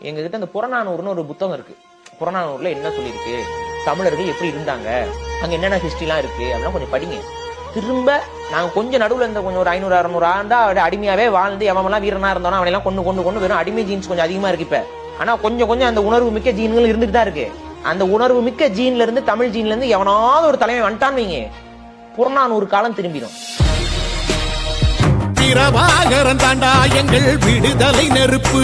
எங்ககிட்ட அந்த புறநானூறுன்னு ஒரு புத்தகம் இருக்கு. புறநானூறுல என்ன சொல்லியிருக்கு, தமிழர்கள் எப்படி இருந்தாங்க, அங்க என்னென்ன ஹிஸ்டரிலாம் இருக்கு அப்படின்னா கொஞ்சம் படிங்க. திரும்ப நாங்க கொஞ்சம் நடுவுல இந்த கொஞ்சம் ஒரு 500-600 ஆண்டா அடிமையாவே வாழ்ந்து எவமெல்லாம் வீரனா இருந்தோம் அவனெல்லாம் கொண்டு கொண்டு கொண்டு வெறும் அடிமை ஜீன்ஸ் கொஞ்சம் அதிகமா இருக்கு. இப்ப ஆனா கொஞ்சம் கொஞ்சம் அந்த உணர்வு மிக்க ஜீன்கள் இருந்துட்டு தான் இருக்கு. அந்த உணர்வு மிக்க ஜீன்ல இருந்து, தமிழ் ஜீன்ல இருந்து எவனாவது ஒரு தலைமை வந்துட்டான்னு வைங்க, புறநானூறு காலம் திரும்பிடும். பிரபாகரன் தாண்டா எங்கள் விடுதலை நெருப்பு.